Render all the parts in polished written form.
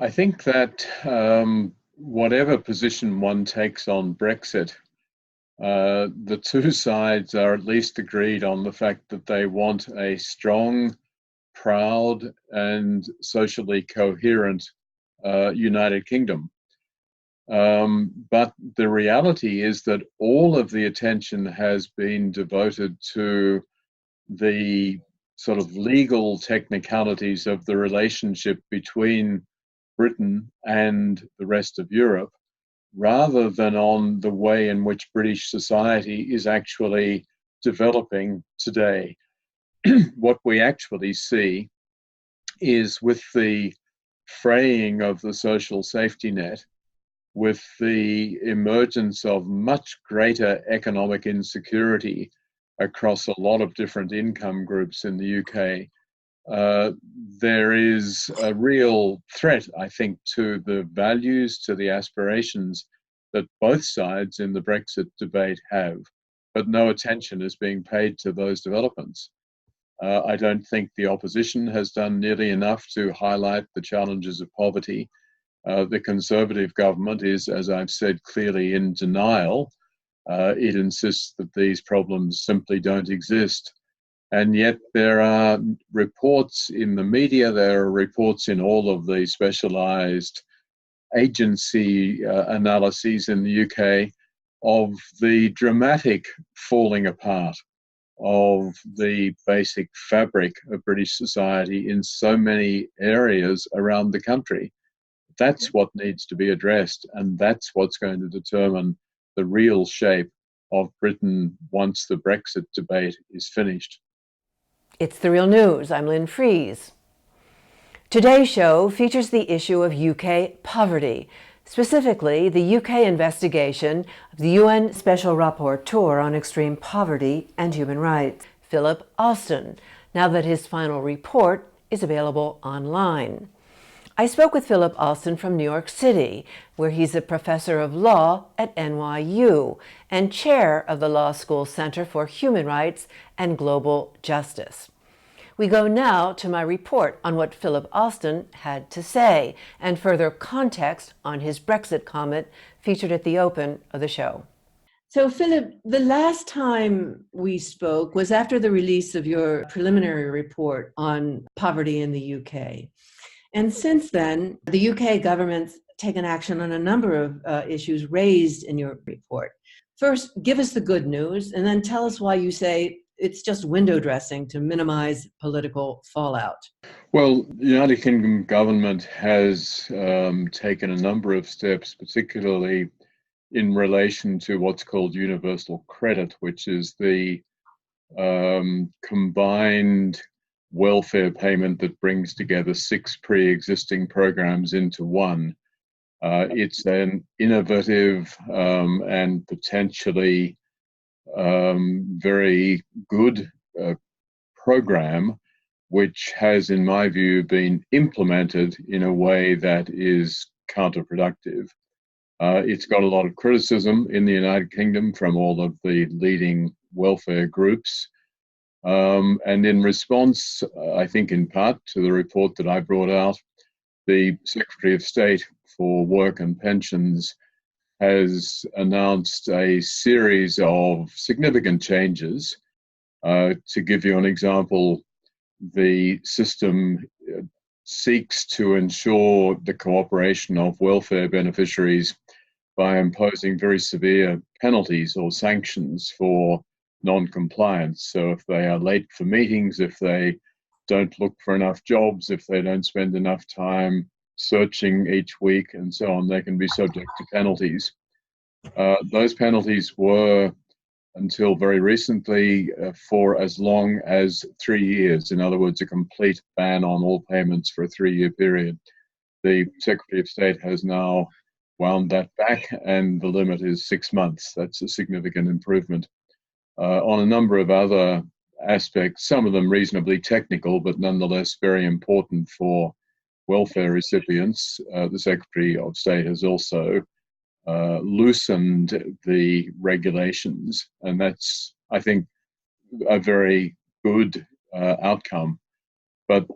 I think that whatever position one takes on Brexit, the two sides are at least agreed on the fact that they want a strong, proud, and socially coherent United Kingdom. But the reality is that all of the attention has been devoted to the sort of legal technicalities of the relationship between Britain and the rest of Europe, rather than on the way in which British society is actually developing today. What we actually see is, with the fraying of the social safety net, with the emergence of much greater economic insecurity across a lot of different income groups in the UK, there is a real threat, I think, to the values, to the aspirations that both sides in the Brexit debate have, but no attention is being paid to those developments. I don't think the opposition has done nearly enough to highlight the challenges of poverty. The Conservative government is, as I've said, clearly in denial. It insists that these problems simply don't exist. And yet there are reports in the media, there are reports in all of the specialised agency analyses in the UK of the dramatic falling apart of the basic fabric of British society in so many areas around the country. That's what needs to be addressed, and that's what's going to determine the real shape of Britain once the Brexit debate is finished. It's The Real News. I'm Lynn Fries. Today's show features the issue of UK poverty, specifically the UK investigation of the UN Special Rapporteur on extreme poverty and human rights, Philip Alston, now that his final report is available online. I spoke with Philip Alston from New York City, where he's a professor of law at NYU and chair of the Law School Center for Human Rights and Global Justice. We go now to my report on what Philip Alston had to say and further context on his Brexit comment featured at the open of the show. So, Philip, the last time we spoke was after the release of your preliminary report on poverty in the UK. And since then, the UK government's taken action on a number of issues raised in your report. First, give us the good news, and then tell us why you say it's just window dressing to minimize political fallout. Well, the United Kingdom government has taken a number of steps, particularly in relation to what's called universal credit, which is the combined welfare payment that brings together 6 pre-existing programs into one. It's an innovative and potentially very good program, which has, in my view, been implemented in a way that is counterproductive. It's got a lot of criticism in the United Kingdom from all of the leading welfare groups. And in response, I think in part to the report that I brought out, the Secretary of State for Work and Pensions has announced a series of significant changes. To give you an example, the system seeks to ensure the cooperation of welfare beneficiaries by imposing very severe penalties or sanctions for non-compliance. So if they are late for meetings, if they don't look for enough jobs, if they don't spend enough time searching each week and so on, they can be subject to penalties. Those penalties were, until very recently, for as long as 3 years. In other words, a complete ban on all payments for a 3-year period. The Secretary of State has now wound that back, and the limit is 6 months. That's a significant improvement. On a number of other aspects, some of them reasonably technical, but nonetheless very important for welfare recipients, the Secretary of State has also loosened the regulations, and that's, I think, a very good outcome. But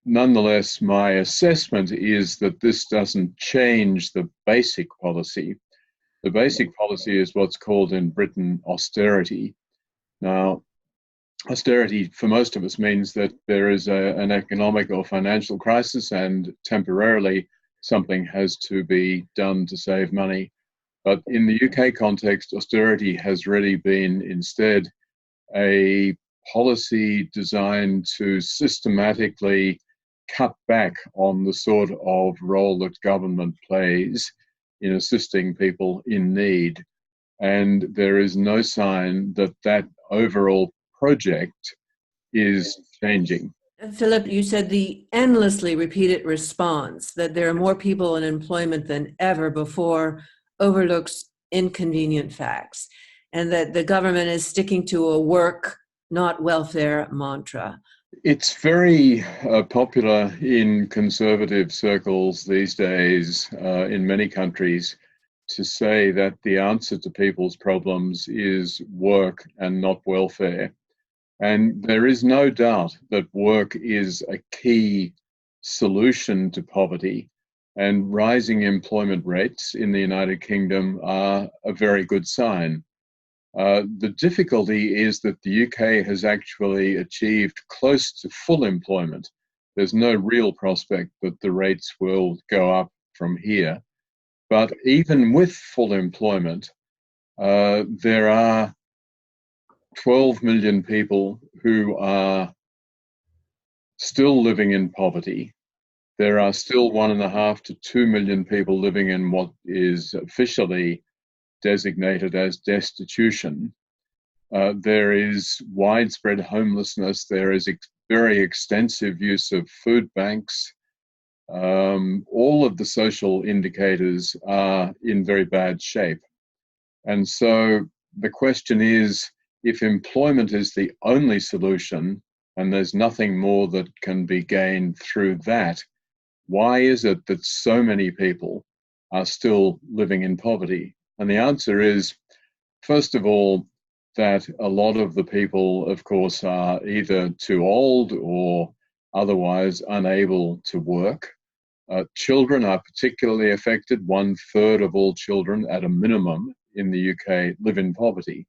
nonetheless, my assessment is that this doesn't change the basic policy. The basic policy is what's called in Britain austerity. Now, austerity for most of us means that there is an economic or financial crisis and temporarily something has to be done to save money. But in the UK context, austerity has really been instead a policy designed to systematically cut back on the sort of role that government plays in assisting people in need. And there is no sign that that overall project is changing. Philip, you said the endlessly repeated response that there are more people in employment than ever before overlooks inconvenient facts, and that the government is sticking to a work, not welfare mantra. It's very popular in conservative circles these days in many countries to say that the answer to people's problems is work and not welfare. And there is no doubt that work is a key solution to poverty, and rising employment rates in the United Kingdom are a very good sign. The difficulty is that the UK has actually achieved close to full employment. There's no real prospect that the rates will go up from here. But even with full employment, there are 12 million people who are still living in poverty. There are still 1.5 to 2 million people living in what is officially designated as destitution. There is widespread homelessness. There is very extensive use of food banks. All of the social indicators are in very bad shape. And so the question is, if employment is the only solution and there's nothing more that can be gained through that, why is it that so many people are still living in poverty? And the answer is, first of all, that a lot of the people, of course, are either too old or otherwise unable to work. Children are particularly affected. 1/3 of all children at a minimum in the UK live in poverty.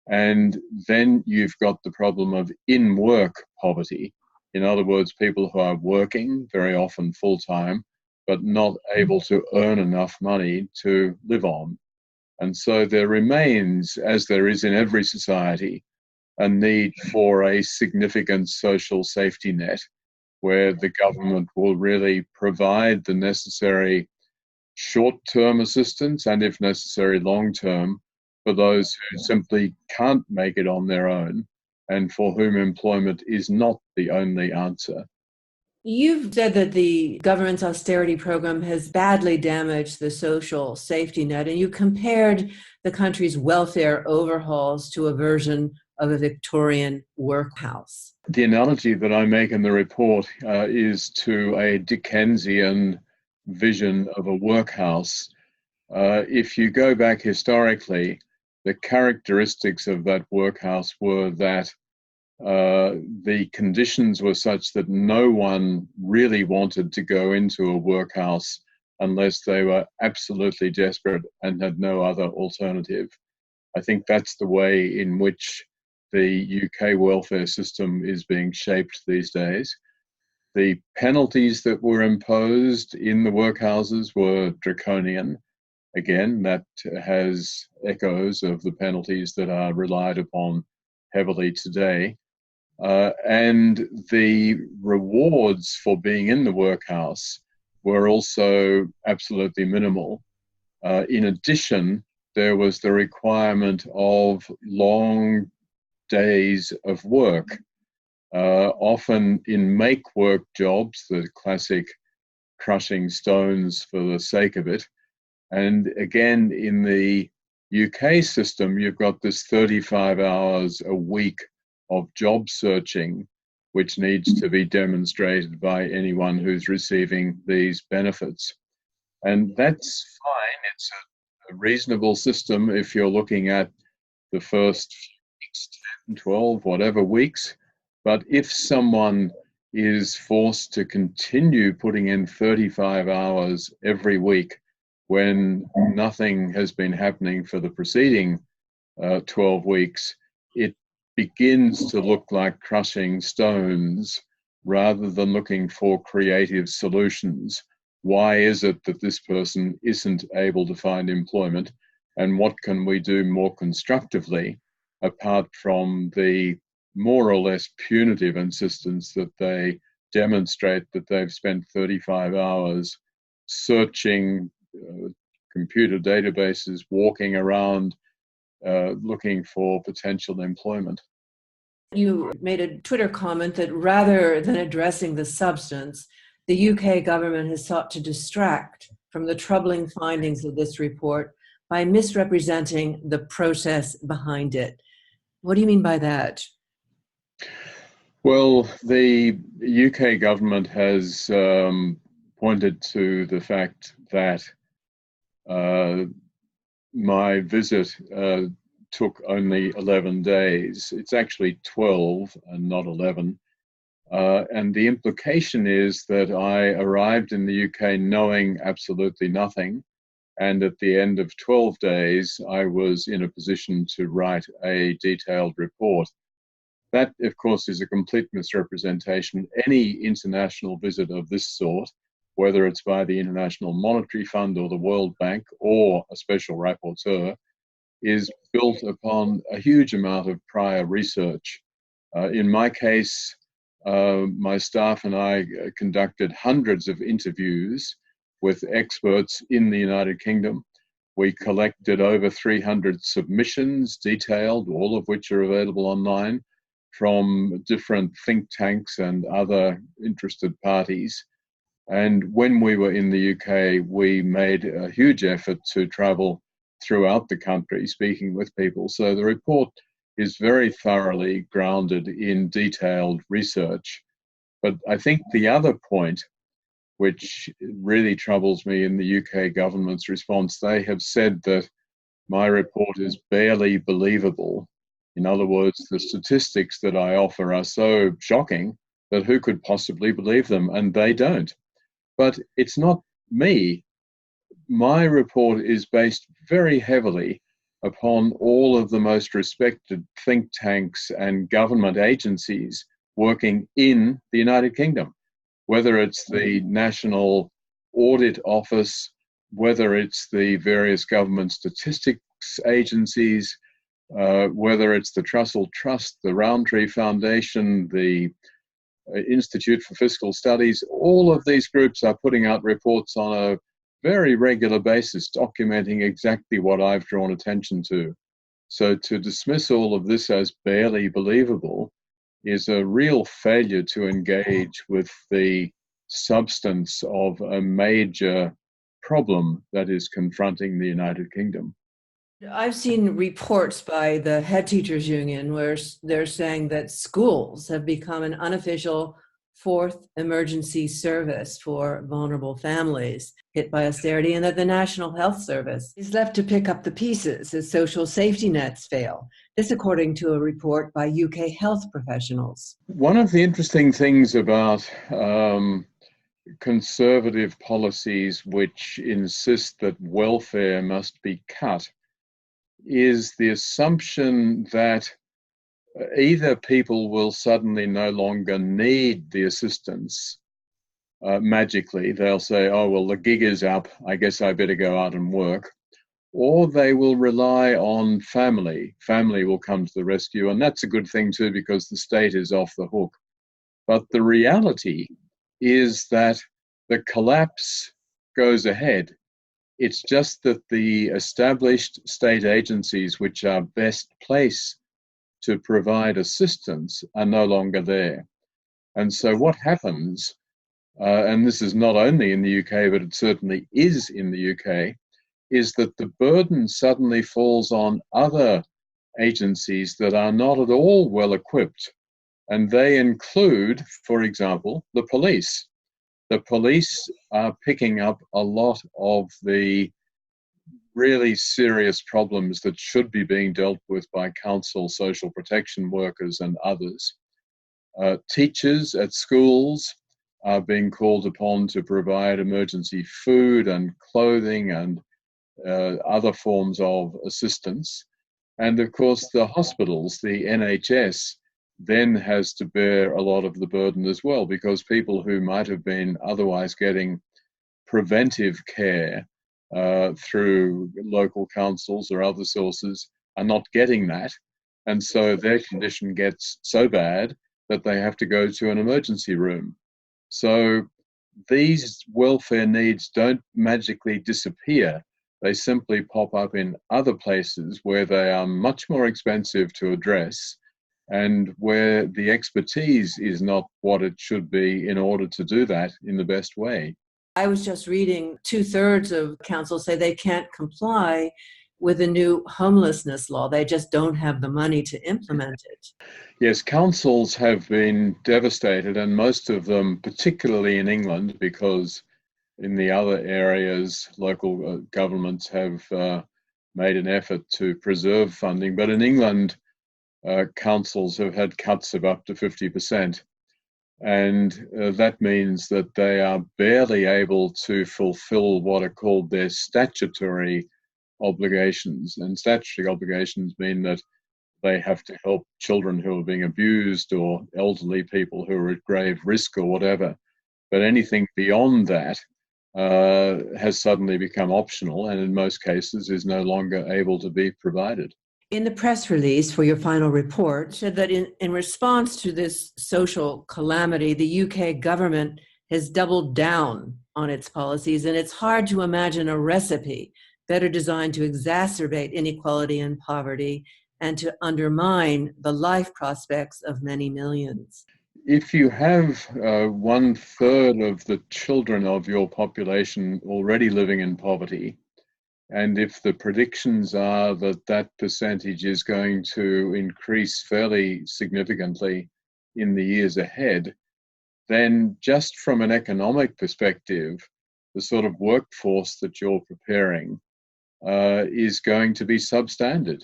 And then you've got the problem of in-work poverty. In other words, people who are working, very often full-time, but not able to earn enough money to live on. And so there remains, as there is in every society, a need for a significant social safety net where the government will really provide the necessary short-term assistance and, if necessary, long-term for those who simply can't make it on their own and for whom employment is not the only answer. You've said that the government's austerity program has badly damaged the social safety net, and you compared the country's welfare overhauls to a version of a Victorian workhouse. The analogy that I make in the report is to a Dickensian vision of a workhouse. If you go back historically, the characteristics of that workhouse were that the conditions were such that no one really wanted to go into a workhouse unless they were absolutely desperate and had no other alternative. I think that's the way in which the UK welfare system is being shaped these days. The penalties that were imposed in the workhouses were draconian. Again, that has echoes of the penalties that are relied upon heavily today. And the rewards for being in the workhouse were also absolutely minimal. In addition, there was the requirement of long days of work, often in make-work jobs, the classic crushing stones for the sake of it. And again, in the UK system, you've got this 35 hours a week of job searching, which needs to be demonstrated by anyone who's receiving these benefits. And that's fine. It's a reasonable system if you're looking at the first 10, 12, whatever weeks. But if someone is forced to continue putting in 35 hours every week when nothing has been happening for the preceding 12 weeks, it begins to look like crushing stones rather than looking for creative solutions. Why is it that this person isn't able to find employment, and what can we do more constructively apart from the more or less punitive insistence that they demonstrate that they've spent 35 hours searching computer databases, walking around, looking for potential employment. You made a Twitter comment that rather than addressing the substance, the UK government has sought to distract from the troubling findings of this report by misrepresenting the process behind it. What do you mean by that? Well, the UK government has pointed to the fact that my visit took only 11 days. It's actually 12 and not 11. And the implication is that I arrived in the UK knowing absolutely nothing. And at the end of 12 days, I was in a position to write a detailed report. That, of course, is a complete misrepresentation. Any international visit of this sort, whether it's by the International Monetary Fund or the World Bank or a special rapporteur, is built upon a huge amount of prior research. In my case, my staff and I conducted hundreds of interviews with experts in the United Kingdom. We collected over 300 submissions, detailed, all of which are available online, from different think tanks and other interested parties. And when we were in the UK, we made a huge effort to travel throughout the country, speaking with people. So the report is very thoroughly grounded in detailed research. But I think the other point, which really troubles me in the UK government's response, they have said that my report is barely believable. In other words, the statistics that I offer are so shocking that who could possibly believe them? And they don't. But it's not me. My report is based very heavily upon all of the most respected think tanks and government agencies working in the United Kingdom, whether it's the National Audit Office, whether it's the various government statistics agencies, whether it's the Trussell Trust, the Roundtree Foundation, the Institute for Fiscal Studies. All of these groups are putting out reports on a very regular basis, documenting exactly what I've drawn attention to. So to dismiss all of this as barely believable is a real failure to engage with the substance of a major problem that is confronting the United Kingdom. I've seen reports by the Head Teachers Union where they're saying that schools have become an unofficial fourth emergency service for vulnerable families hit by austerity, and that the National Health Service is left to pick up the pieces as social safety nets fail. This according to a report by UK health professionals. One of the interesting things about conservative policies which insist that welfare must be cut is the assumption that either people will suddenly no longer need the assistance magically. They'll say, oh, well, the gig is up, I guess I better go out and work. Or they will rely on family. Family will come to the rescue, and that's a good thing too because the state is off the hook. But the reality is that the collapse goes ahead. It's just that the established state agencies which are best placed to provide assistance are no longer there. And so what happens, and this is not only in the UK, but it certainly is in the UK, is that the burden suddenly falls on other agencies that are not at all well equipped. And they include, for example, the police. The police are picking up a lot of the really serious problems that should be being dealt with by council, social protection workers and others. Teachers at schools are being called upon to provide emergency food and clothing and other forms of assistance. And of course, the hospitals, the NHS, then has to bear a lot of the burden as well, because people who might have been otherwise getting preventive care through local councils or other sources are not getting that. And so their condition gets so bad that they have to go to an emergency room. So these welfare needs don't magically disappear. They simply pop up in other places where they are much more expensive to address and where the expertise is not what it should be in order to do that in the best way. I was just reading 2/3 of councils say they can't comply with the new homelessness law. They just don't have the money to implement it. Yes, councils have been devastated, and most of them, particularly in England, because in the other areas, local governments have made an effort to preserve funding. But in England, councils have had cuts of up to 50%. And that means that they are barely able to fulfill what are called their statutory obligations. And statutory obligations mean that they have to help children who are being abused or elderly people who are at grave risk or whatever. But anything beyond that has suddenly become optional and in most cases is no longer able to be provided. In the press release for your final report, said that in response to this social calamity, the UK government has doubled down on its policies, and it's hard to imagine a recipe better designed to exacerbate inequality and poverty and to undermine the life prospects of many millions. If you have 1/3 of the children of your population already living in poverty, and if the predictions are that that percentage is going to increase fairly significantly in the years ahead, then just from an economic perspective, the sort of workforce that you're preparing is going to be substandard.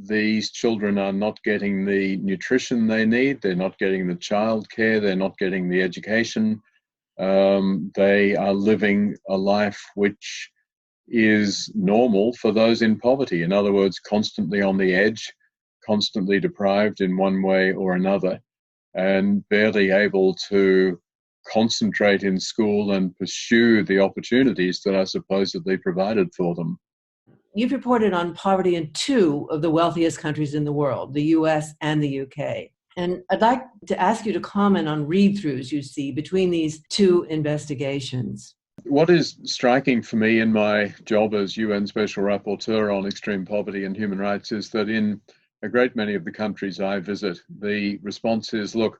These children are not getting the nutrition they need, they're not getting the childcare, they're not getting the education. They are living a life which is normal for those in poverty. In other words, constantly on the edge, constantly deprived in one way or another, and barely able to concentrate in school and pursue the opportunities that are supposedly provided for them. You've reported on poverty in 2 of the wealthiest countries in the world, the US and the UK. And I'd like to ask you to comment on read-throughs you see between these 2 investigations. What is striking for me in my job as UN Special Rapporteur on extreme poverty and human rights is that in a great many of the countries I visit, the response is, look,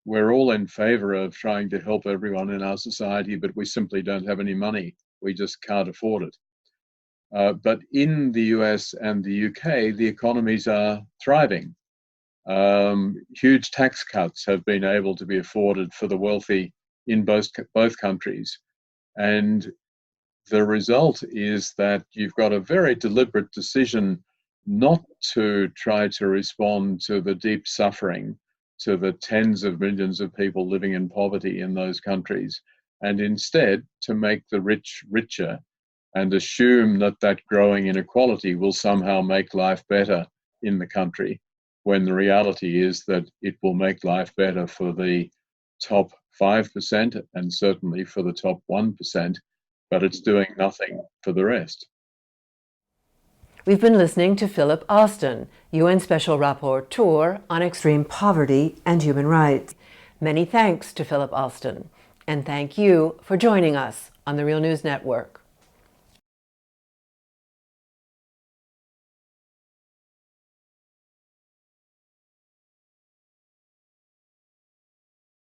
we're all in favor of trying to help everyone in our society, but we simply don't have any money. We just can't afford it. But in the US and the UK, the economies are thriving. Huge tax cuts have been able to be afforded for the wealthy in both countries. And the result is that you've got a very deliberate decision not to try to respond to the deep suffering, to the tens of millions of people living in poverty in those countries, and instead to make the rich richer and assume that that growing inequality will somehow make life better in the country, when the reality is that it will make life better for the top 5% and certainly for the top 1%, but it's doing nothing for the rest. We've been listening to Philip Alston, UN Special Rapporteur on Extreme Poverty and Human Rights. Many thanks to Philip Alston, and thank you for joining us on the Real News Network.